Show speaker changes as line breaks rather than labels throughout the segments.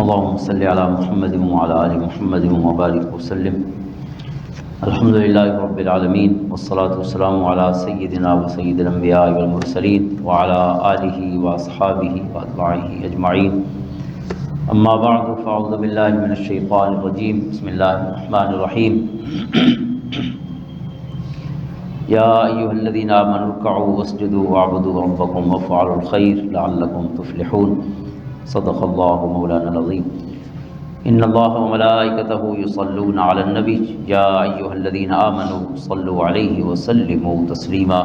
اللهم صل على محمد وعلى آل محمد وبارك وسلم. الحمد للہ رب العالمین والصلاة والسلام على سیدنا وسید الانبیاء والمرسلین وعلى آلہ واصحابہ واتباعہ اجمعین. اما بعد فاعوذ باللہ من الشیطان الرجیم. بسم اللہ الرحمن الرحیم. یا ایھا الذین آمنوا ارکعوا واسجدوا واعبدوا ربکم وافعلوا الخیر لعلکم تفلحون. صدق اللہ مولانا العظیم. ان اللہ وملائکتہ یصلون علی النبی یا ایھا الذین آمنوا صلوا علیہ وسلموا تسلیما.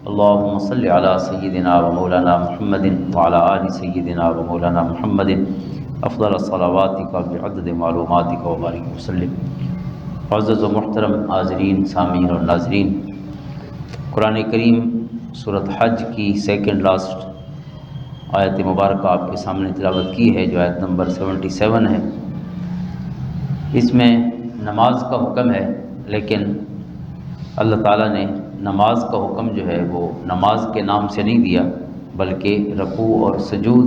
اللہم صل علی سیدنا ومولانا محمد وعلی آل سیدنا ومولانا محمد افضل صلواتک بعدد معلوماتک وبارک وسلم. معزز و محترم حاضرین، سامعین اور ناظرین، قرآن کریم سورۃ حج کی سیکنڈ لاسٹ آیت مبارکہ آپ کے سامنے تلاوت کی ہے، جو آیت نمبر 77 ہے. اس میں نماز کا حکم ہے، لیکن اللہ تعالیٰ نے نماز کا حکم جو ہے وہ نماز کے نام سے نہیں دیا، بلکہ رکوع اور سجود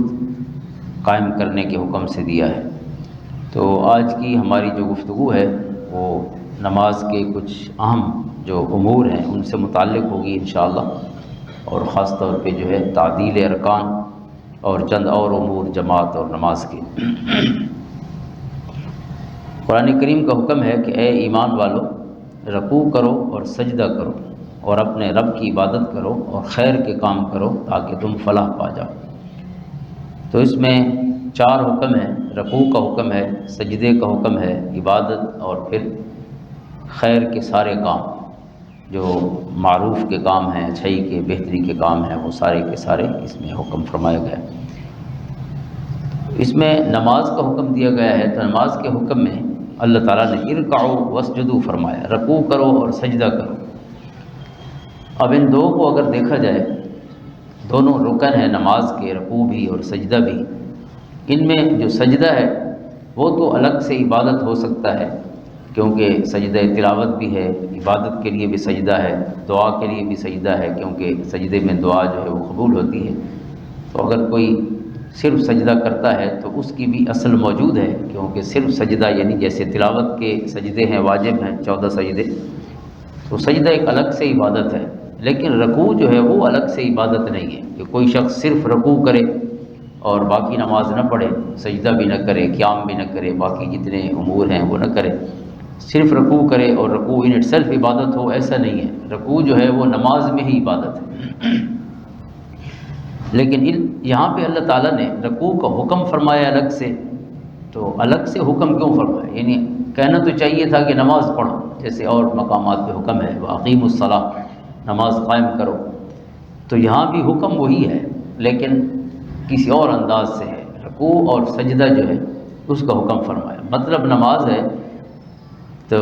قائم کرنے کے حکم سے دیا ہے. تو آج کی ہماری جو گفتگو ہے وہ نماز کے کچھ اہم جو امور ہیں ان سے متعلق ہوگی انشاءاللہ، اور خاص طور پہ جو ہے تعدیل ارکان اور چند اور امور جماعت اور نماز کے. قرآن کریم کا حکم ہے کہ اے ایمان والو، رکوع کرو اور سجدہ کرو اور اپنے رب کی عبادت کرو اور خیر کے کام کرو تاکہ تم فلاح پا جاؤ. تو اس میں 4 حکم ہیں. رکوع کا حکم ہے، سجدے کا حکم ہے، عبادت اور پھر خیر کے سارے کام جو معروف کے کام ہیں، اچھائی کے، بہتری کے کام ہیں، وہ سارے کے سارے اس میں حکم فرمایا گیا. اس میں نماز کا حکم دیا گیا ہے، تو نماز کے حکم میں اللہ تعالیٰ نے ارکعوا واسجدوا فرمایا، رکوع کرو اور سجدہ کرو. اب ان دو کو اگر دیکھا جائے، دونوں رکن ہیں نماز کے، رکوع بھی اور سجدہ بھی. ان میں جو سجدہ ہے وہ تو الگ سے عبادت ہو سکتا ہے، کیونکہ سجدہ تلاوت بھی ہے، عبادت کے لیے بھی سجدہ ہے، دعا کے لیے بھی سجدہ ہے، کیونکہ سجدے میں دعا جو ہے وہ قبول ہوتی ہے. تو اگر کوئی صرف سجدہ کرتا ہے تو اس کی بھی اصل موجود ہے، کیونکہ صرف سجدہ یعنی جیسے تلاوت کے سجدے ہیں، واجب ہیں 14 سجدے، تو سجدہ ایک الگ سے عبادت ہے. لیکن رکوع جو ہے وہ الگ سے عبادت نہیں ہے کہ کوئی شخص صرف رکوع کرے اور باقی نماز نہ پڑھے، سجدہ بھی نہ کرے، قیام بھی نہ کرے، باقی جتنے امور ہیں وہ نہ کرے، صرف رکوع کرے اور رکوع ان اٹ سیلف عبادت ہو، ایسا نہیں ہے. رکوع جو ہے وہ نماز میں ہی عبادت ہے. لیکن یہاں پہ اللہ تعالیٰ نے رکوع کا حکم فرمایا الگ سے، تو الگ سے حکم کیوں فرمایا؟ یعنی کہنا تو چاہیے تھا کہ نماز پڑھو، جیسے اور مقامات پہ حکم ہے وَأَقِیمُوا الصَّلَاةَ، نماز قائم کرو. تو یہاں بھی حکم وہی ہے، لیکن کسی اور انداز سے ہے. رکوع اور سجدہ جو ہے اس کا حکم فرمایا. مطلب نماز ہے تو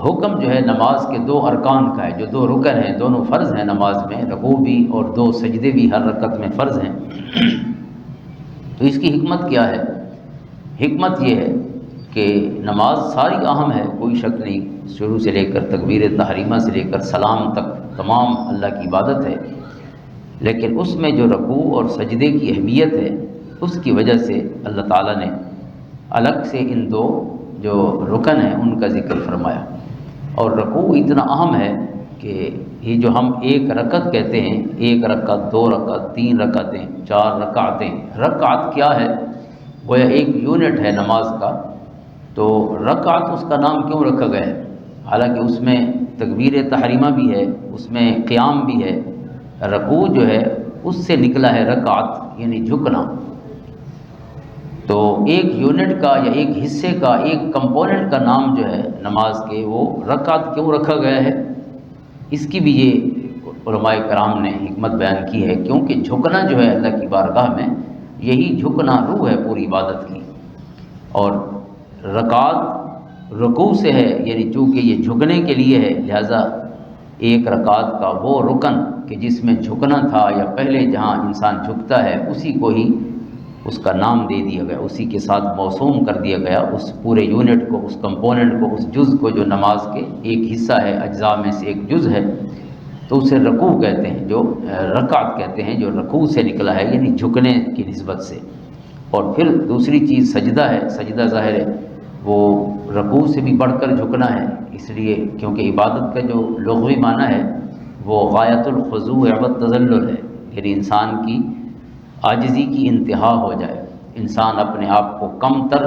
حکم جو ہے نماز کے 2 ارکان کا ہے، جو 2 رکن ہیں، دونوں فرض ہیں نماز میں، رکوع بھی اور 2 سجدے بھی ہر رکعت میں فرض ہیں. تو اس کی حکمت کیا ہے؟ حکمت یہ ہے کہ نماز ساری اہم ہے، کوئی شک نہیں. شروع سے لے کر تکبیر تحریمہ سے لے کر سلام تک تمام اللہ کی عبادت ہے. لیکن اس میں جو رکوع اور سجدے کی اہمیت ہے، اس کی وجہ سے اللہ تعالیٰ نے الگ سے ان 2 جو رکن ہیں ان کا ذکر فرمایا. اور رکوع اتنا اہم ہے کہ یہ جو ہم 1 رکعت کہتے ہیں، 1 رکعت، 2 رکعت، 3 رکعتیں، 4 رکعتیں، رکعت کیا ہے؟ گویا ایک یونٹ ہے نماز کا. تو رکعت اس کا نام کیوں رکھا گیا ہے؟ حالانکہ اس میں تکبیر تحریمہ بھی ہے، اس میں قیام بھی ہے. رکوع جو ہے اس سے نکلا ہے رکعت، یعنی جھکنا. تو ایک یونٹ کا یا ایک حصے کا، ایک کمپوننٹ کا نام جو ہے نماز کے، وہ رکعت کیوں رکھا گیا ہے؟ اس کی بھی یہ علماء کرام نے حکمت بیان کی ہے، کیونکہ جھکنا جو ہے اللہ کی بارگاہ میں، یہی جھکنا روح ہے پوری عبادت کی. اور رکعت رکوع سے ہے، یعنی چونکہ یہ جھکنے کے لیے ہے، لہذا 1 رکعت کا وہ رکن کہ جس میں جھکنا تھا یا پہلے جہاں انسان جھکتا ہے، اسی کو ہی اس کا نام دے دیا گیا، اسی کے ساتھ موسوم کر دیا گیا، اس پورے یونٹ کو، اس کمپوننٹ کو، اس جز کو جو نماز کے ایک حصہ ہے، اجزاء میں سے ایک جز ہے. تو اسے رکوع کہتے ہیں، جو رکعت کہتے ہیں، جو رکوع سے نکلا ہے، یعنی جھکنے کی نسبت سے. اور پھر دوسری چیز سجدہ ہے. سجدہ ظاہر ہے وہ رکوع سے بھی بڑھ کر جھکنا ہے، اس لیے کیونکہ عبادت کا جو لغوی معنی ہے وہ غایت الخضوع والتذلل ہے، یعنی انسان کی عاجزی کی انتہا ہو جائے، انسان اپنے آپ کو کم تر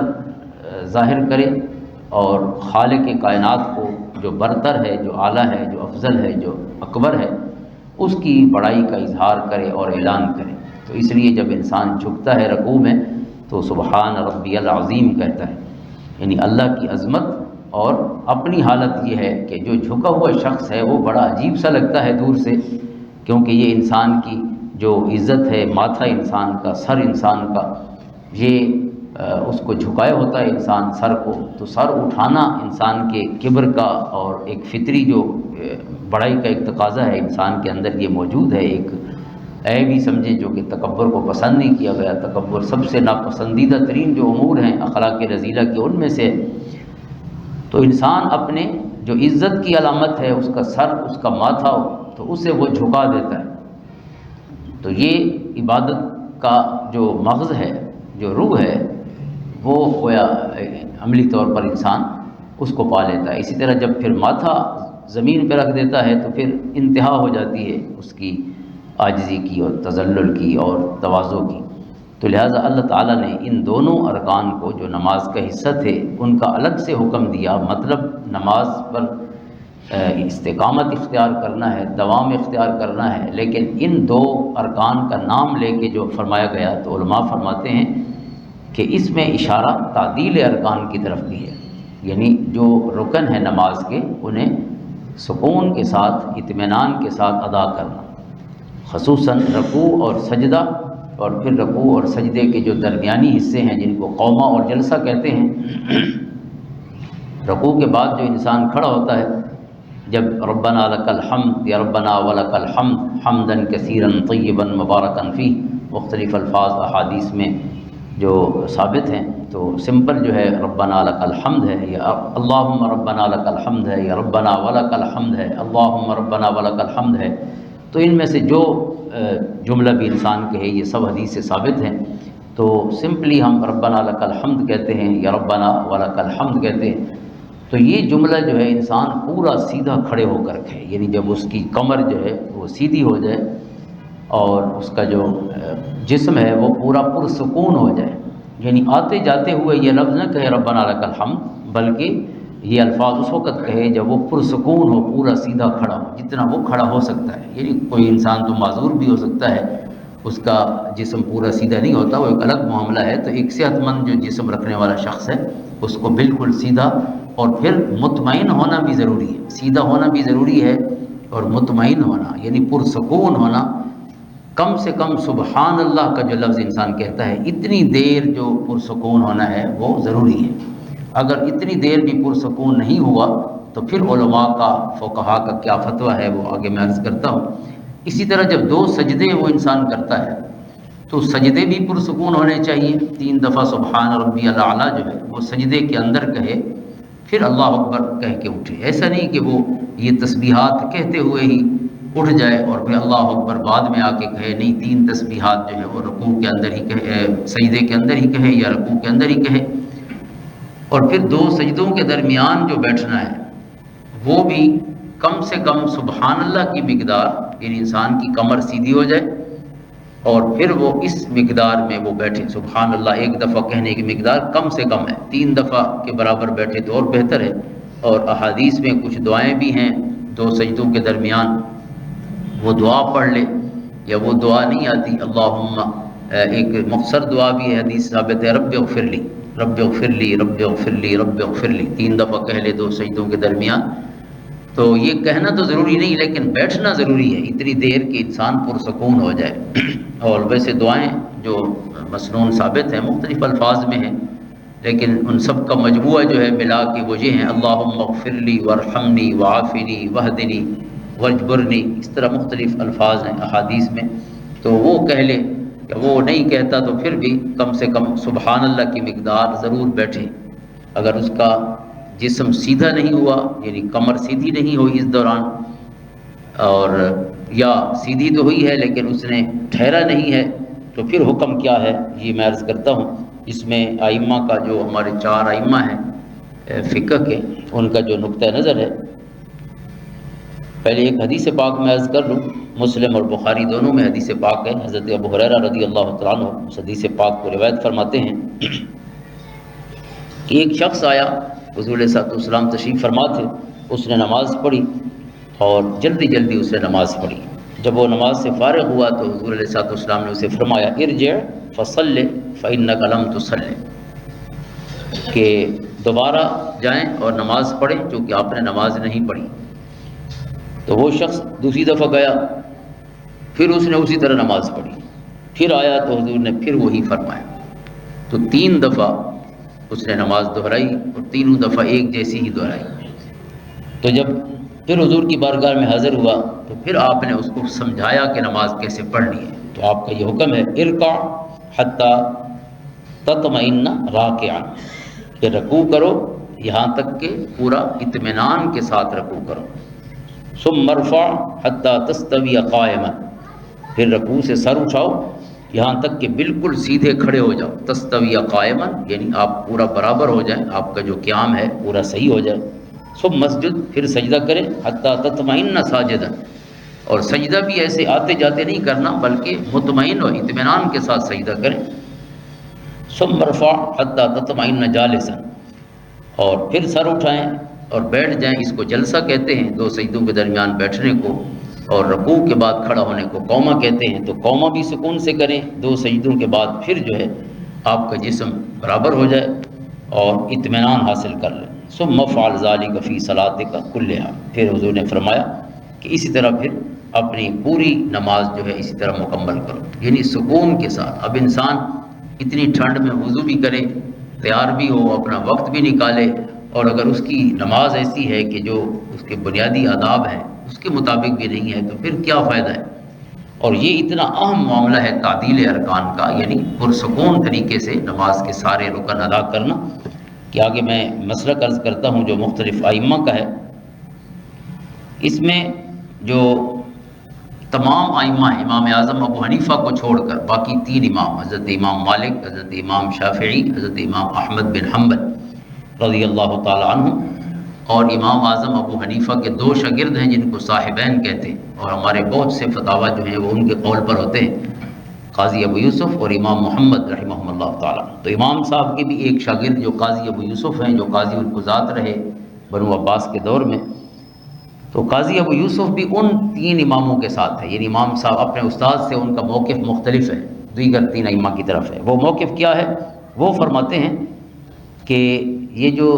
ظاہر کرے اور خالق کائنات کو جو برتر ہے، جو اعلیٰ ہے، جو افضل ہے، جو اکبر ہے، اس کی بڑائی کا اظہار کرے اور اعلان کرے. تو اس لیے جب انسان جھکتا ہے رکوع میں تو سبحان ربی العظیم کہتا ہے، یعنی اللہ کی عظمت. اور اپنی حالت یہ ہے کہ جو جھکا ہوا شخص ہے وہ بڑا عجیب سا لگتا ہے دور سے، کیونکہ یہ انسان کی جو عزت ہے، ماتھا انسان کا، سر انسان کا، یہ اس کو جھکائے ہوتا ہے انسان سر کو، تو سر اٹھانا انسان کے کبر کا اور ایک فطری جو بڑائی کا ایک تقاضا ہے انسان کے اندر یہ موجود ہے، ایک عیب ہی سمجھے جو کہ تکبر کو پسند نہیں کیا گیا. تکبر سب سے ناپسندیدہ ترین جو امور ہیں اخلاق رذیلہ کے ان میں سے. تو انسان اپنے جو عزت کی علامت ہے اس کا سر، اس کا ماتھا، تو اسے وہ جھکا دیتا ہے. تو یہ عبادت کا جو مغز ہے، جو روح ہے، وہ گویا عملی طور پر انسان اس کو پا لیتا ہے. اسی طرح جب پھر ماتھا زمین پہ رکھ دیتا ہے تو پھر انتہا ہو جاتی ہے اس کی عاجزی کی اور تذلل کی اور تواضع کی. تو لہٰذا اللہ تعالیٰ نے ان دونوں ارکان کو جو نماز کا حصہ تھے ان کا الگ سے حکم دیا. مطلب نماز پر استقامت اختیار کرنا ہے، دوام اختیار کرنا ہے، لیکن ان دو ارکان کا نام لے کے جو فرمایا گیا تو علماء فرماتے ہیں کہ اس میں اشارہ تعدیل ارکان کی طرف بھی ہے، یعنی جو رکن ہے نماز کے انہیں سکون کے ساتھ، اطمینان کے ساتھ ادا کرنا، خصوصاً رکوع اور سجدہ، اور پھر رکوع اور سجدے کے جو درمیانی حصے ہیں جن کو قومہ اور جلسہ کہتے ہیں. رکوع کے بعد جو انسان کھڑا ہوتا ہے جب ربنا لک الحمد یا ربنا ولک الحمد حمدا کثیرا طیبا مبارکا فیہ، مختلف الفاظ احادیث میں جو ثابت ہیں، تو سمپل جو ہے ربنا لک الحمد ہے، یا اللہم ربنا لک الحمد ہے، یا ربنا ولک الحمد ہے، اللہم ربنا ولک الحمد ہے. تو ان میں سے جو جملہ بھی انسان کہے یہ سب حدیث سے ثابت ہیں. تو سمپلی ہم ربنا لک الحمد کہتے ہیں یا ربنا ولک الحمد کہتے ہیں. تو یہ جملہ جو ہے انسان پورا سیدھا کھڑے ہو کر کہے، یعنی جب اس کی کمر جو ہے وہ سیدھی ہو جائے اور اس کا جو جسم ہے وہ پورا پرسکون ہو جائے، یعنی آتے جاتے ہوئے یہ لفظ نہ کہے ربنا لک الحمد، بلکہ یہ الفاظ اس وقت کہے جب وہ پرسکون ہو، پورا سیدھا کھڑا ہو، جتنا وہ کھڑا ہو سکتا ہے. یعنی کوئی انسان تو معذور بھی ہو سکتا ہے، اس کا جسم پورا سیدھا نہیں ہوتا، وہ ایک الگ معاملہ ہے. تو ایک صحت مند جو جسم رکھنے والا شخص ہے اس کو بالکل سیدھا، اور پھر مطمئن ہونا بھی ضروری ہے. سیدھا ہونا بھی ضروری ہے اور مطمئن ہونا یعنی پرسکون ہونا. کم سے کم سبحان اللہ کا جو لفظ انسان کہتا ہے اتنی دیر جو پرسکون ہونا ہے وہ ضروری ہے. اگر اتنی دیر بھی پرسکون نہیں ہوا تو پھر علماء کا، فقہاء کا کیا فتویٰ ہے وہ آگے میں عرض کرتا ہوں. اسی طرح جب دو سجدے وہ انسان کرتا ہے تو سجدے بھی پرسکون ہونے چاہیے. 3 دفعہ سبحان ربی الاعلیٰ جو ہے وہ سجدے کے اندر کہے، پھر اللہ اکبر کہہ کے اٹھے. ایسا نہیں کہ وہ یہ تسبیحات کہتے ہوئے ہی اٹھ جائے اور پھر اللہ اکبر بعد میں آ کے کہے. نہیں، 3 تسبیحات جو ہے وہ رکوع کے اندر ہی کہے، سجدے کے اندر ہی کہے یا رکوع کے اندر ہی کہے. اور پھر 2 سجدوں کے درمیان جو بیٹھنا ہے وہ بھی کم سے کم سبحان اللہ کی مقدار، یعنی انسان کی کمر سیدھی ہو جائے اور پھر وہ اس مقدار میں وہ بیٹھے. سبحان اللہ 1 دفعہ کہنے کی مقدار کم سے کم ہے، 3 دفعہ کے برابر بیٹھے تو اور بہتر ہے. اور احادیث میں کچھ دعائیں بھی ہیں 2 سجدوں کے درمیان، وہ دعا پڑھ لے. یا وہ دعا نہیں آتی اللہم، ایک مختصر دعا بھی ہے، حدیث ثابت ہے، رب اغفر لی رب اغفر لی رب اغفر لی رب اغفر لی، 3 دفعہ کہہ لے 2 سجدوں کے درمیان. تو یہ کہنا تو ضروری نہیں لیکن بیٹھنا ضروری ہے اتنی دیر کہ انسان پرسکون ہو جائے. اور ویسے دعائیں جو مسنون ثابت ہیں مختلف الفاظ میں ہیں، لیکن ان سب کا مجموعہ جو ہے ملا کے وہ یہ ہیں اللہم اغفر لی وارحمنی وعافنی واہدنی واجبرنی. اس طرح مختلف الفاظ ہیں احادیث میں. تو وہ کہہ لے، کہ وہ نہیں کہتا تو پھر بھی کم سے کم سبحان اللہ کی مقدار ضرور بیٹھے. اگر اس کا جسم سیدھا نہیں ہوا، یعنی کمر سیدھی نہیں ہوئی اس دوران، اور یا سیدھی تو ہوئی ہے لیکن اس نے ٹھہرا نہیں ہے تو پھر حکم کیا ہے یہ میں عرض کرتا ہوں. اس میں ائمہ کا جو ہمارے 4 ائمہ ہیں فقہ کے، ان کا جو نقطہ نظر ہے، پہلے ایک حدیث پاک میں عرض کر لوں. مسلم اور بخاری دونوں میں حدیث پاک ہے. حضرت ابو ہریرہ رضی اللہ تعالیٰ عنہ اس حدیث پاک کو روایت فرماتے ہیں کہ ایک شخص آیا، حضور علیہ الصلوۃ والسلام تشریف فرما تھے، اس نے نماز پڑھی اور جلدی جلدی اس نے نماز پڑھی. جب وہ نماز سے فارغ ہوا تو حضور علیہ الصلوۃ والسلام نے اسے فرمایا ارجع فصلی فإنک لم تصلی، کہ دوبارہ جائیں اور نماز پڑھیں چونکہ آپ نے نماز نہیں پڑھی. تو وہ شخص دوسری دفعہ گیا، پھر اس نے اسی طرح نماز پڑھی، پھر آیا تو حضور نے پھر وہی فرمایا. تو 3 دفعہ اس نے نماز دہرائی اور تینوں دفعہ ایک جیسی ہی دہرائی. تو جب پھر حضور کی بارگاہ میں حاضر ہوا تو پھر آپ نے اس کو سمجھایا کہ نماز کیسے پڑھنی ہے. تو آپ کا یہ حکم ہے ارکع حتی تطمئن راکعا، کہ رکوع کرو یہاں تک کہ پورا اطمینان کے ساتھ رکوع کرو. ثم ارفع حتی تستوی قائما، پھر رکوع سے سر اٹھاؤ یہاں تک کہ بالکل سیدھے کھڑے ہو جاؤ. تستوی قائما یعنی آپ پورا برابر ہو جائیں، آپ کا جو قیام ہے پورا صحیح ہو جائے. ثم مسجد، پھر سجدہ کریں حتی تطمئن ساجدا، اور سجدہ بھی ایسے آتے جاتے نہیں کرنا بلکہ مطمئن و اطمینان کے ساتھ سجدہ کریں. ثم ارفع حتی تطمئن جالسا، اور پھر سر اٹھائیں اور بیٹھ جائیں. اس کو جلسہ کہتے ہیں، 2 سجدوں کے درمیان بیٹھنے کو. اور رکوع کے بعد کھڑا ہونے کو قومہ کہتے ہیں. تو قومہ بھی سکون سے کریں 2 سجدوں کے بعد، پھر جو ہے آپ کا جسم برابر ہو جائے اور اطمینان حاصل کر لیں. ثم افعل ذلک فی صلاتک کلھا، پھر حضور نے فرمایا کہ اسی طرح پھر اپنی پوری نماز جو ہے اسی طرح مکمل کرو، یعنی سکون کے ساتھ. اب انسان اتنی ٹھنڈ میں وضو بھی کرے، تیار بھی ہو، اپنا وقت بھی نکالے، اور اگر اس کی نماز ایسی ہے کہ جو اس کے بنیادی آداب ہیں اس کے مطابق بھی نہیں ہے تو پھر کیا فائدہ ہے. اور یہ اتنا اہم معاملہ ہے تعدیل ارکان کا، یعنی پرسکون طریقے سے نماز کے سارے رکن ادا کرنا، کہ آگے میں مسلک عرض کرتا ہوں جو مختلف ائمہ کا ہے. اس میں جو تمام ائمہ ہیں، امام اعظم ابو حنیفہ کو چھوڑ کر باقی 3 امام، حضرت امام مالک، حضرت امام شافعی، حضرت امام احمد بن حنبل رضی اللہ تعالی عنہ، اور امام اعظم ابو حنیفہ کے 2 شاگرد ہیں جن کو صاحبین کہتے ہیں، اور ہمارے بہت سے فتاوی جو ہیں وہ ان کے قول پر ہوتے ہیں، قاضی ابو یوسف اور امام محمد رحمہ اللہ تعالیٰ. تو امام صاحب کے بھی ایک شاگرد جو قاضی ابو یوسف ہیں، جو قاضی القضات رہے بنو عباس کے دور میں. تو قاضی ابو یوسف بھی ان 3 اماموں کے ساتھ ہے، یعنی امام صاحب اپنے استاد سے ان کا موقف مختلف ہے، دیگر 3 ائمہ کی طرف ہے. وہ موقف کیا ہے؟ وہ فرماتے ہیں کہ یہ جو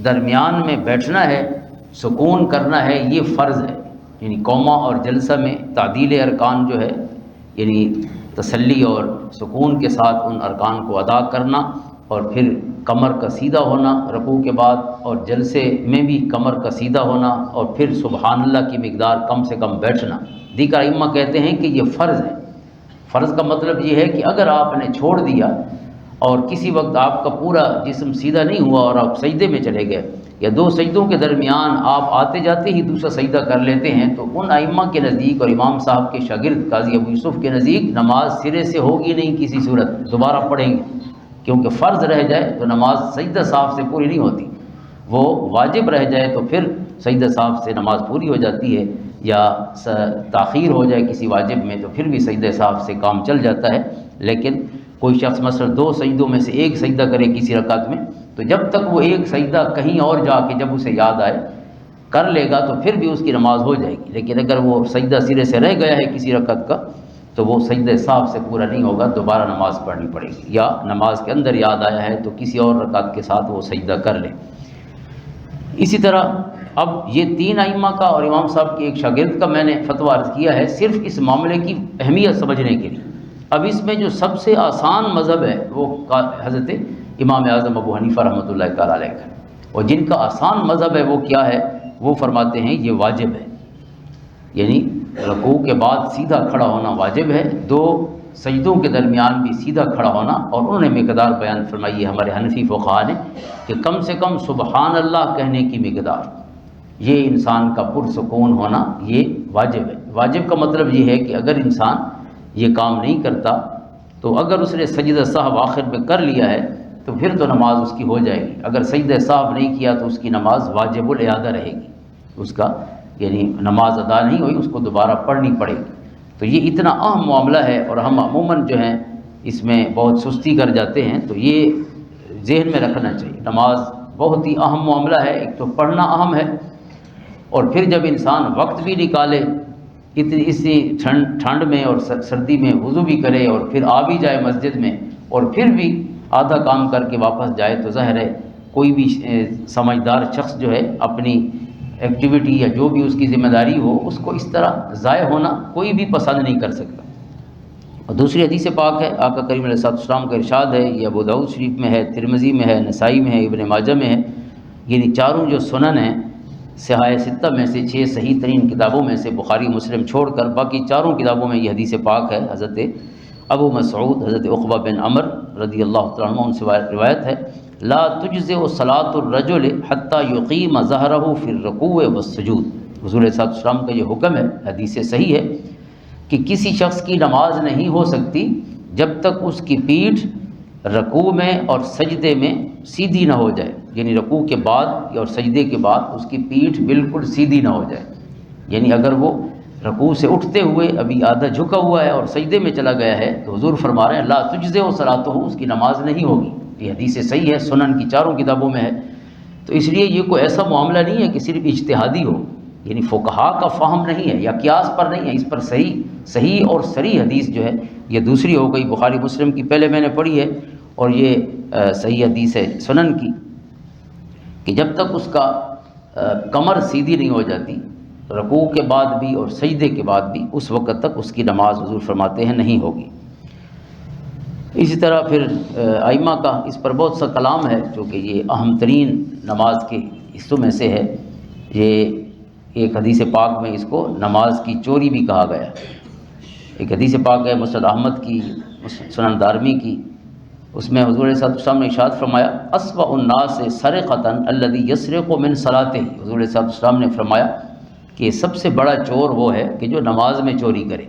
درمیان میں بیٹھنا ہے، سکون کرنا ہے، یہ فرض ہے. یعنی قومہ اور جلسہ میں تعدیل ارکان جو ہے، یعنی تسلی اور سکون کے ساتھ ان ارکان کو ادا کرنا، اور پھر کمر کا سیدھا ہونا رکوع کے بعد، اور جلسے میں بھی کمر کا سیدھا ہونا، اور پھر سبحان اللہ کی مقدار کم سے کم بیٹھنا. دیگر ائمہ کہتے ہیں کہ یہ فرض ہے. فرض کا مطلب یہ ہے کہ اگر آپ نے چھوڑ دیا اور کسی وقت آپ کا پورا جسم سیدھا نہیں ہوا اور آپ سجدے میں چلے گئے، یا 2 سجدوں کے درمیان آپ آتے جاتے ہی دوسرا سجدہ کر لیتے ہیں، تو ان ائمہ کے نزدیک اور امام صاحب کے شاگرد قاضی ابو یوسف کے نزدیک نماز سرے سے ہوگی نہیں، کسی صورت دوبارہ پڑھیں گے، کیونکہ فرض رہ جائے تو نماز سجدہ صاحب سے پوری نہیں ہوتی. وہ واجب رہ جائے تو پھر سجدہ صاحب سے نماز پوری ہو جاتی ہے، یا تاخیر ہو جائے کسی واجب میں تو پھر بھی سجدہ صاحب سے کام چل جاتا ہے. لیکن کوئی شخص مثلا 2 سجدوں میں سے ایک سجدہ کرے کسی رکعت میں، تو جب تک وہ ایک سجدہ کہیں اور جا کے جب اسے یاد آئے کر لے گا تو پھر بھی اس کی نماز ہو جائے گی. لیکن اگر وہ سجدہ سرے سے رہ گیا ہے کسی رکعت کا تو وہ سجدہ صاحب سے پورا نہیں ہوگا، دوبارہ نماز پڑھنی پڑے گی. یا نماز کے اندر یاد آیا ہے تو کسی اور رکعت کے ساتھ وہ سجدہ کر لے. اسی طرح اب یہ 3 ائمہ کا اور امام صاحب کے ایک شاگرد کا میں نے فتویٰ عرض کیا ہے صرف اس معاملے کی اہمیت سمجھنے کے لیے. اب اس میں جو سب سے آسان مذہب ہے وہ حضرت امام اعظم ابو حنیفہ رحمۃ اللہ تعالیٰ علیہ کا، اور جن کا آسان مذہب ہے وہ کیا ہے؟ وہ فرماتے ہیں یہ واجب ہے، یعنی رکوع کے بعد سیدھا کھڑا ہونا واجب ہے، 2 سجدوں کے درمیان بھی سیدھا کھڑا ہونا. اور انہوں نے مقدار بیان فرمائی ہے ہمارے حنفی فقہاء نے کہ کم سے کم سبحان اللہ کہنے کی مقدار، یہ انسان کا پرسکون ہونا یہ واجب ہے. واجب کا مطلب یہ ہے کہ اگر انسان یہ کام نہیں کرتا تو اگر اس نے سجدہ سہو آخر میں کر لیا ہے تو پھر تو نماز اس کی ہو جائے گی، اگر سجدہ سہو نہیں کیا تو اس کی نماز واجب الاعادہ رہے گی، اس کا یعنی نماز ادا نہیں ہوئی، اس کو دوبارہ پڑھنی پڑے گی۔ تو یہ اتنا اہم معاملہ ہے اور ہم عموماً جو ہیں اس میں بہت سستی کر جاتے ہیں، تو یہ ذہن میں رکھنا چاہیے۔ نماز بہت ہی اہم معاملہ ہے، ایک تو پڑھنا اہم ہے، اور پھر جب انسان وقت بھی نکالے اسی ٹھنڈ میں اور سردی میں وضو بھی کرے اور پھر آ بھی جائے مسجد میں اور پھر بھی آدھا کام کر کے واپس جائے، تو ظاہر ہے کوئی بھی سمجھدار شخص جو ہے اپنی ایکٹیویٹی یا جو بھی اس کی ذمہ داری ہو اس کو اس طرح ضائع ہونا کوئی بھی پسند نہیں کر سکتا۔ اور دوسری حدیث پاک ہے، آقا کریم علیہ السلام کا ارشاد ہے، یہ ابو داؤد شریف میں ہے، ترمذی میں ہے، نسائی میں ہے، ابن ماجہ میں ہے، یعنی چاروں جو سنن ہیں صحاح ستہ میں سے 6 صحیح ترین کتابوں میں سے بخاری مسلم چھوڑ کر باقی چاروں کتابوں میں یہ حدیث پاک ہے۔ حضرت ابو مسعود حضرت عقبہ بن عمر رضی اللہ تعالیٰ عنہ ان سے روایت ہے، لا تجزئ صلاۃ الرجل حتى يقيم ظهره في الركوع والسجود۔ حضور صلی اللہ علیہ وسلم کا یہ حکم ہے، حدیث صحیح ہے، کہ کسی شخص کی نماز نہیں ہو سکتی جب تک اس کی پیٹھ رکوع میں اور سجدے میں سیدھی نہ ہو جائے، یعنی رکوع کے بعد اور سجدے کے بعد اس کی پیٹھ بالکل سیدھی نہ ہو جائے، یعنی اگر وہ رکوع سے اٹھتے ہوئے ابھی آدھا جھکا ہوا ہے اور سجدے میں چلا گیا ہے تو حضور فرما رہے ہیں لا تجزئ صلاتہ، اس کی نماز نہیں ہوگی۔ یہ حدیث صحیح ہے، سنن کی چاروں کتابوں میں ہے۔ تو اس لیے یہ کوئی ایسا معاملہ نہیں ہے کہ صرف اجتہادی ہو، یعنی فقہا کا فہم نہیں ہے یا قیاس پر نہیں ہے، اس پر صحیح اور صریح حدیث جو ہے یہ دوسری ہو گئی، بخاری مسلم کی پہلے میں نے پڑھی ہے، اور یہ صحیح حدیث ہے سنن کی، کہ جب تک اس کا کمر سیدھی نہیں ہو جاتی رکوع کے بعد بھی اور سجدے کے بعد بھی، اس وقت تک اس کی نماز حضور فرماتے ہیں نہیں ہوگی۔ اسی طرح پھر ائمہ کا اس پر بہت سا کلام ہے، جو کہ یہ اہم ترین نماز کے حصوں میں سے ہے۔ یہ ایک حدیث پاک میں اس کو نماز کی چوری بھی کہا گیا ہے۔ ایک حدیث پاک ہے مسند احمد کی، سنن دارمی کی، اس میں حضور صلی اللہ علیہ وسلم نے ارشاد فرمایا اسوأ الناس سرقۃ الذی یسرق من صلاتہ۔ حضور صلی اللہ علیہ وسلم نے فرمایا کہ سب سے بڑا چور وہ ہے کہ جو نماز میں چوری کرے۔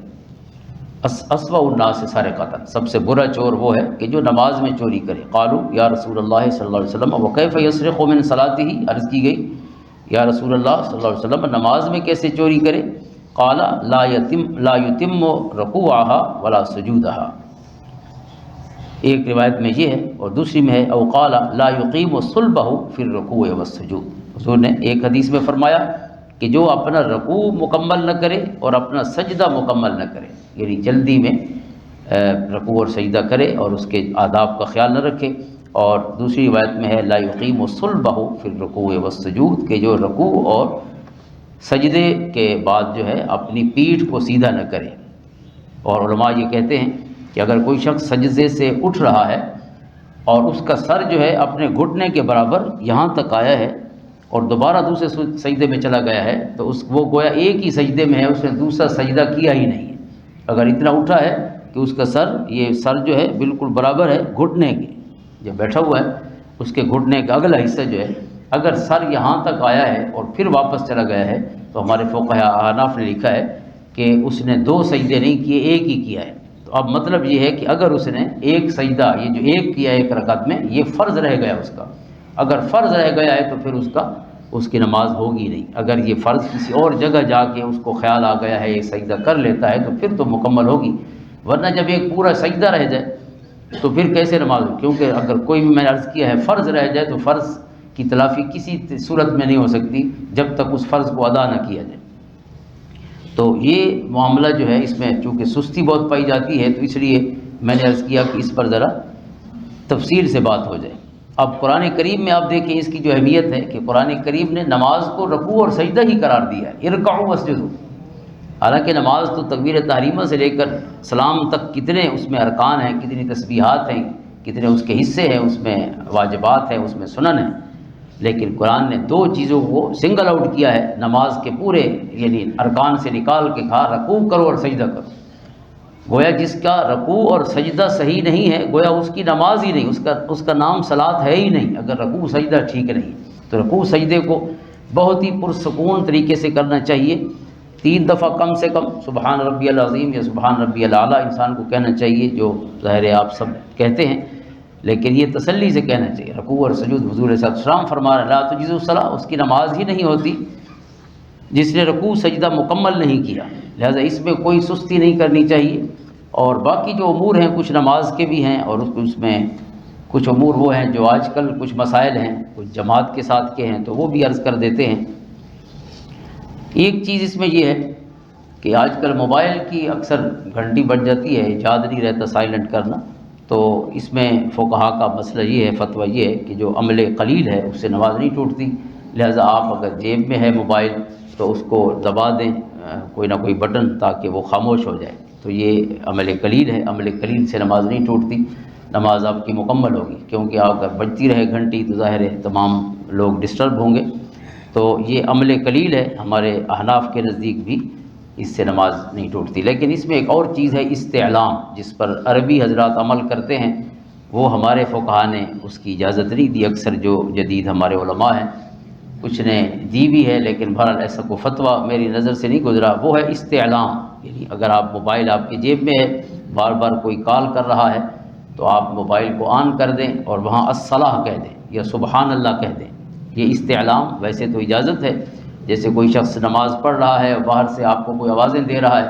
اسوأ الناس سرقۃ، سب سے برا چور وہ ہے کہ جو نماز میں چوری کرے۔ قالوا یا رسول اللہ صلی اللہ علیہ وسلم وکیف یسرق من صلاتہ، عرض کی گئی یا رسول اللہ صلی اللہ علیہ وسلم نماز میں کیسے چوری کرے؟ قال لا یتم رکوعها ولا سجودها۔ ایک روایت میں یہ ہے اور دوسری میں ہے او قال لا یقیم صلبہ فی الرکوع والسجود۔ حضور نے ایک حدیث میں فرمایا کہ جو اپنا رکوع مکمل نہ کرے اور اپنا سجدہ مکمل نہ کرے، یعنی جلدی میں رکوع اور سجدہ کرے اور اس کے آداب کا خیال نہ رکھے، اور دوسری روایت میں ہے لا یقیم صلبہ فی الرکوع والسجود، کہ جو رکوع اور سجدے کے بعد جو ہے اپنی پیٹھ کو سیدھا نہ کرے۔ اور علماء یہ کہتے ہیں کہ اگر کوئی شخص سجدے سے اٹھ رہا ہے اور اس کا سر جو ہے اپنے گھٹنے کے برابر یہاں تک آیا ہے اور دوبارہ دوسرے سجدے میں چلا گیا ہے تو وہ گویا ایک ہی سجدے میں ہے، اس نے دوسرا سجدہ کیا ہی نہیں ہے۔ اگر اتنا اٹھا ہے کہ اس کا یہ سر جو ہے بالکل برابر ہے گھٹنے کے، جو بیٹھا ہوا ہے اس کے گھٹنے کا اگلا حصہ جو ہے، اگر سر یہاں تک آیا ہے اور پھر واپس چلا گیا ہے تو ہمارے فقہاء احناف نے لکھا ہے کہ اس نے 2 سجدے نہیں کیے، ایک ہی کیا ہے۔ تو اب مطلب یہ ہے کہ اگر اس نے ایک سجدہ یہ جو ایک کیا ایک رکعت میں، یہ فرض رہ گیا اس کا، اگر فرض رہ گیا ہے تو پھر اس کی نماز ہوگی نہیں۔ اگر یہ فرض کسی اور جگہ جا کے اس کو خیال آ گیا ہے ایک سجدہ کر لیتا ہے تو پھر تو مکمل ہوگی، ورنہ جب ایک پورا سجدہ رہ جائے تو پھر کیسے نماز ہوگی؟ کیونکہ اگر کوئی بھی میں نے عرض کیا ہے فرض رہ جائے تو فرض کی تلافی کسی صورت میں نہیں ہو سکتی جب تک اس فرض کو ادا نہ کیا جائے۔ تو یہ معاملہ جو ہے اس میں چونکہ سستی بہت پائی جاتی ہے تو اس لیے میں نے عرض کیا کہ اس پر ذرا تفصیل سے بات ہو جائے۔ اب قرآن کریم میں آپ دیکھیں اس کی جو اہمیت ہے کہ قرآن کریم نے نماز کو رکوع اور سجدہ ہی قرار دیا ہے، ارکعوا واسجدوا۔ حالانکہ نماز تو تکبیر تحریمہ سے لے کر سلام تک کتنے اس میں ارکان ہیں، کتنی تسبیحات ہیں، کتنے اس کے حصے ہیں، اس میں واجبات ہیں، اس میں سنن ہیں، لیکن قرآن نے 2 چیزوں کو سنگل آؤٹ کیا ہے نماز کے پورے یعنی ارکان سے نکال کے کہا رکوع کرو اور سجدہ کرو۔ گویا جس کا رکوع اور سجدہ صحیح نہیں ہے گویا اس کی نماز ہی نہیں، اس کا نام صلاۃ ہے ہی نہیں اگر رکوع سجدہ ٹھیک نہیں۔ تو رکوع سجدے کو بہت ہی پرسکون طریقے سے کرنا چاہیے، 3 دفعہ کم سے کم سبحان ربی العظیم یا سبحان ربی الاعلیٰ انسان کو کہنا چاہیے، جو ظاہر ہے آپ سب کہتے ہیں، لیکن یہ تسلی سے کہنا چاہیے۔ رکوع اور سجود حضور صلی اللہ علیہ وسلم فرما رہے لا تجزئ الصلاۃ، اس کی نماز ہی نہیں ہوتی جس نے رکوع سجدہ مکمل نہیں کیا، لہذا اس میں کوئی سستی نہیں کرنی چاہیے۔ اور باقی جو امور ہیں کچھ نماز کے بھی ہیں، اور اس میں کچھ امور وہ ہیں جو آج کل کچھ مسائل ہیں کچھ جماعت کے ساتھ کے ہیں، تو وہ بھی عرض کر دیتے ہیں۔ ایک چیز اس میں یہ ہے کہ آج کل موبائل کی اکثر گھنٹی بج جاتی ہے، یاد نہیں رہتا سائلنٹ کرنا، تو اس میں فقہا کا مسئلہ یہ ہے، فتویٰ یہ ہے کہ جو عمل قلیل ہے اس سے نماز نہیں ٹوٹتی، لہذا آپ اگر جیب میں ہے موبائل تو اس کو دبا دیں کوئی نہ کوئی بٹن تاکہ وہ خاموش ہو جائے، تو یہ عمل قلیل ہے، عمل قلیل سے نماز نہیں ٹوٹتی، نماز آپ کی مکمل ہوگی، کیونکہ اگر بجتی رہے گھنٹی تو ظاہر ہے تمام لوگ ڈسٹرب ہوں گے، تو یہ عمل قلیل ہے، ہمارے احناف کے نزدیک بھی اس سے نماز نہیں ٹوٹتی۔ لیکن اس میں ایک اور چیز ہے استعلام، جس پر عربی حضرات عمل کرتے ہیں، وہ ہمارے فقہا نے اس کی اجازت نہیں دی، اکثر جو جدید ہمارے علماء ہیں کچھ نے دی بھی ہے، لیکن بہرحال ایسا کوئی فتویٰ میری نظر سے نہیں گزرا، وہ ہے استعلام، یعنی اگر آپ موبائل آپ کی جیب میں ہے، بار بار کوئی کال کر رہا ہے تو آپ موبائل کو آن کر دیں اور وہاں الصلاۃ کہہ دیں یا سبحان اللہ کہہ دیں، یہ استعلام ویسے تو اجازت ہے، جیسے کوئی شخص نماز پڑھ رہا ہے اور باہر سے آپ کو کوئی آوازیں دے رہا ہے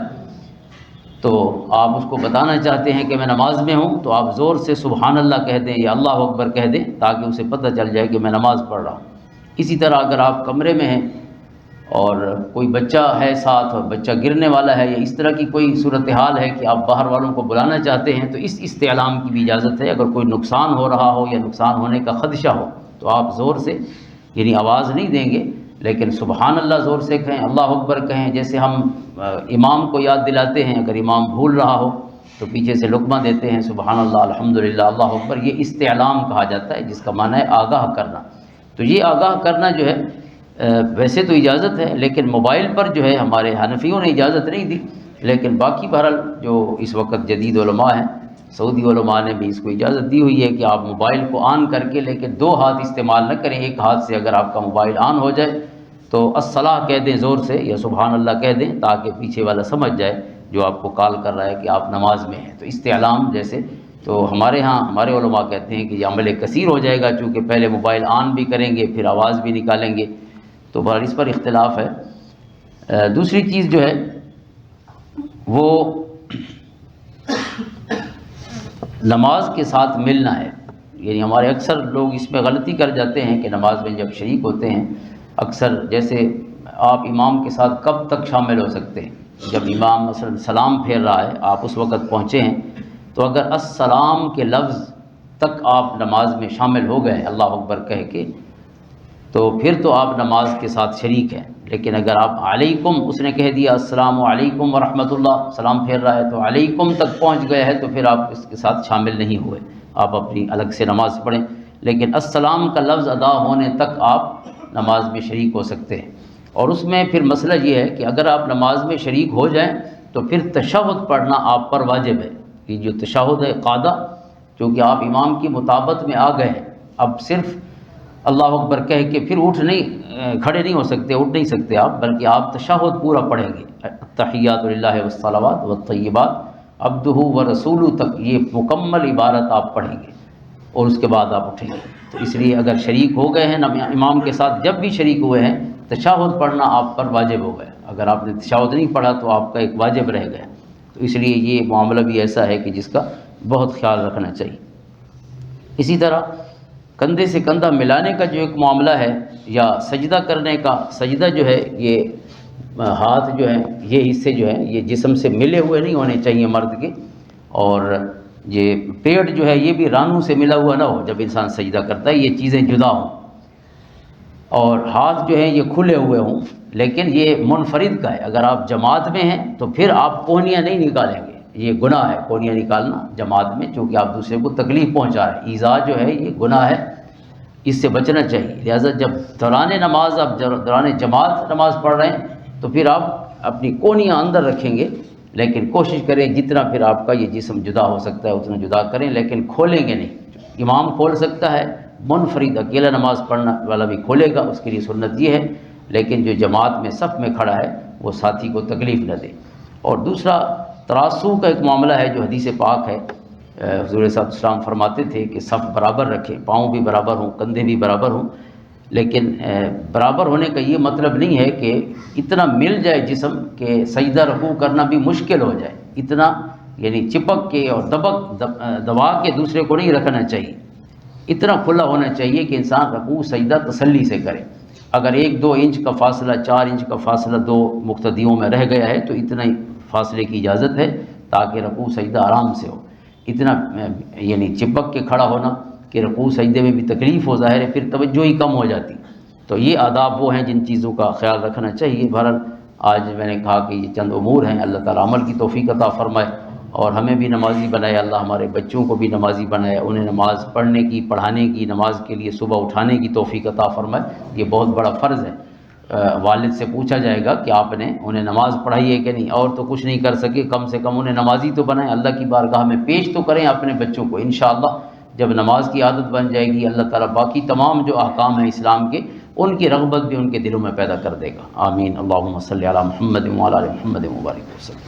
تو آپ اس کو بتانا چاہتے ہیں کہ میں نماز میں ہوں، تو آپ زور سے سبحان اللہ کہہ دیں یا اللہ اکبر کہہ دیں تاکہ اسے پتہ چل جائے کہ میں نماز پڑھ رہا ہوں۔ اسی طرح اگر آپ کمرے میں ہیں اور کوئی بچہ ہے ساتھ اور بچہ گرنے والا ہے یا اس طرح کی کوئی صورتحال ہے کہ آپ باہر والوں کو بلانا چاہتے ہیں، تو اس استعلام کی بھی اجازت ہے، اگر کوئی نقصان ہو رہا ہو یا نقصان ہونے کا خدشہ ہو تو آپ زور سے یعنی آواز نہیں دیں گے، لیکن سبحان اللہ زور سے کہیں، اللہ اکبر کہیں، جیسے ہم امام کو یاد دلاتے ہیں، اگر امام بھول رہا ہو تو پیچھے سے لقمہ دیتے ہیں سبحان اللہ الحمدللہ اللہ اکبر، یہ استعلام کہا جاتا ہے، جس کا معنی ہے آگاہ کرنا۔ تو یہ آگاہ کرنا جو ہے ویسے تو اجازت ہے، لیکن موبائل پر جو ہے ہمارے حنفیوں نے اجازت نہیں دی، لیکن باقی بہرحال جو اس وقت جدید علماء ہیں سعودی علماء نے بھی اس کو اجازت دی ہوئی ہے کہ آپ موبائل کو آن کر کے، لیکن 2 ہاتھ استعمال نہ کریں، ایک ہاتھ سے اگر آپ کا موبائل آن ہو جائے تو الصلاۃ کہہ دیں زور سے یا سبحان اللہ کہہ دیں تاکہ پیچھے والا سمجھ جائے جو آپ کو کال کر رہا ہے کہ آپ نماز میں ہیں۔ تو استعلام جیسے تو ہمارے ہاں ہمارے علماء کہتے ہیں کہ یہ عمل کثیر ہو جائے گا، چونکہ پہلے موبائل آن بھی کریں گے پھر آواز بھی نکالیں گے، تو بہرحال اس پر اختلاف ہے۔ دوسری چیز جو ہے وہ نماز کے ساتھ ملنا ہے، یعنی ہمارے اکثر لوگ اس میں غلطی کر جاتے ہیں کہ نماز میں جب شریک ہوتے ہیں، اکثر جیسے آپ امام کے ساتھ کب تک شامل ہو سکتے ہیں، جب امام مثلا سلام پھیر رہا ہے آپ اس وقت پہنچے ہیں، تو اگر السلام کے لفظ تک آپ نماز میں شامل ہو گئے اللہ اکبر کہہ کے تو پھر تو آپ نماز کے ساتھ شریک ہیں، لیکن اگر آپ علیکم اس نے کہہ دیا السلام علیکم ورحمۃ اللہ سلام پھیر رہا ہے تو علیکم تک پہنچ گئے ہیں تو پھر آپ اس کے ساتھ شامل نہیں ہوئے، آپ اپنی الگ سے نماز پڑھیں، لیکن السلام کا لفظ ادا ہونے تک آپ نماز میں شریک ہو سکتے ہیں۔ اور اس میں پھر مسئلہ یہ ہے کہ اگر آپ نماز میں شریک ہو جائیں تو پھر تشہد پڑھنا آپ پر واجب ہے، کہ جو تشہد ہے قاعدہ، چونکہ آپ امام کی مطابقت میں آ گئے ہیں، اب صرف اللہ اکبر کہہ کے پھر کھڑے نہیں ہو سکتے، اٹھ نہیں سکتے آپ، بلکہ آپ تشہد پورا پڑھیں گے، التحیات للہ والصلوات والطیبات عبدہ ورسولہ تک، یہ مکمل عبارت آپ پڑھیں گے اور اس کے بعد آپ اٹھیں گے۔ تو اس لیے اگر شریک ہو گئے ہیں امام کے ساتھ، جب بھی شریک ہوئے ہیں تشہد پڑھنا آپ پر واجب ہو گیا، اگر آپ نے تشہد نہیں پڑھا تو آپ کا ایک واجب رہ گیا، تو اس لیے یہ معاملہ بھی ایسا ہے کہ جس کا بہت خیال رکھنا چاہیے۔ اسی طرح کندھے سے کندھا ملانے کا جو ایک معاملہ ہے یا سجدہ کرنے کا، سجدہ جو ہے یہ ہاتھ جو ہیں یہ حصے جو ہیں یہ جسم سے ملے ہوئے نہیں ہونے چاہیے مرد کے، اور یہ پیٹ جو ہے یہ بھی رانوں سے ملا ہوا نہ ہو جب انسان سجدہ کرتا ہے، یہ چیزیں جدا ہوں، اور ہاتھ جو ہیں یہ کھلے ہوئے ہوں، لیکن یہ منفرد کا ہے، اگر آپ جماعت میں ہیں تو پھر آپ کونیاں نہیں نکالیں گے، یہ گناہ ہے کونیاں نکالنا جماعت میں، چونکہ آپ دوسرے کو تکلیف پہنچا رہے ہیں، ایذا جو ہے یہ گناہ ہے، اس سے بچنا چاہیے۔ لہٰذا جب دوران نماز آپ دوران جماعت نماز پڑھ رہے ہیں تو پھر آپ اپنی کونیاں اندر رکھیں گے، لیکن کوشش کریں جتنا پھر آپ کا یہ جسم جدا ہو سکتا ہے اتنا جدا کریں، لیکن کھولیں گے نہیں۔ امام کھول سکتا ہے، منفرد اکیلا نماز پڑھنا والا بھی کھولے گا، اس کے لیے سنت یہ ہے، لیکن جو جماعت میں صف میں کھڑا ہے وہ ساتھی کو تکلیف نہ دے۔ اور دوسرا تراسو کا ایک معاملہ ہے جو حدیث پاک ہے، حضور صلی اللہ علیہ وسلم فرماتے تھے کہ صف برابر رکھیں، پاؤں بھی برابر ہوں، کندھے بھی برابر ہوں، لیکن برابر ہونے کا یہ مطلب نہیں ہے کہ اتنا مل جائے جسم کہ سجدہ رکوع کرنا بھی مشکل ہو جائے، اتنا یعنی چپک کے اور دبا کے دوسرے کو نہیں رکھنا چاہیے، اتنا کھلا ہونا چاہیے کہ انسان رکوع سجدہ تسلی سے کرے۔ اگر 1-2 انچ کا فاصلہ، 4 انچ کا فاصلہ 2 مقتدیوں میں رہ گیا ہے تو اتنا ہی فاصلے کی اجازت ہے تاکہ رکوع سجدہ آرام سے ہو۔ اتنا یعنی چپک کے کھڑا ہونا کہ رکوع سجدے میں بھی تکلیف ہو، ظاہر ہے پھر توجہ ہی کم ہو جاتی۔ تو یہ آداب وہ ہیں جن چیزوں کا خیال رکھنا چاہیے۔ بہرحال آج میں نے کہا کہ یہ چند امور ہیں، اللہ تعالیٰ عمل کی توفیق عطا فرمائے اور ہمیں بھی نمازی بنائے، اللہ ہمارے بچوں کو بھی نمازی بنائے، انہیں نماز پڑھنے کی، پڑھانے کی، نماز کے لیے صبح اٹھانے کی توفیق عطا فرمائے۔ یہ بہت بڑا فرض ہے۔ والد سے پوچھا جائے گا کہ آپ نے انہیں نماز پڑھائی ہے کہ نہیں، اور تو کچھ نہیں کر سکے، کم سے کم انہیں نمازی تو بنائیں، اللہ کی بارگاہ میں پیش تو کریں اپنے بچوں کو۔ انشاءاللہ جب نماز کی عادت بن جائے گی، اللہ تعالیٰ باقی تمام جو احکام ہیں اسلام کے، ان کی رغبت بھی ان کے دلوں میں پیدا کر دے گا۔ آمین۔ اللہم صلی علی محمد وعلی آل محمد مبارک وسلم۔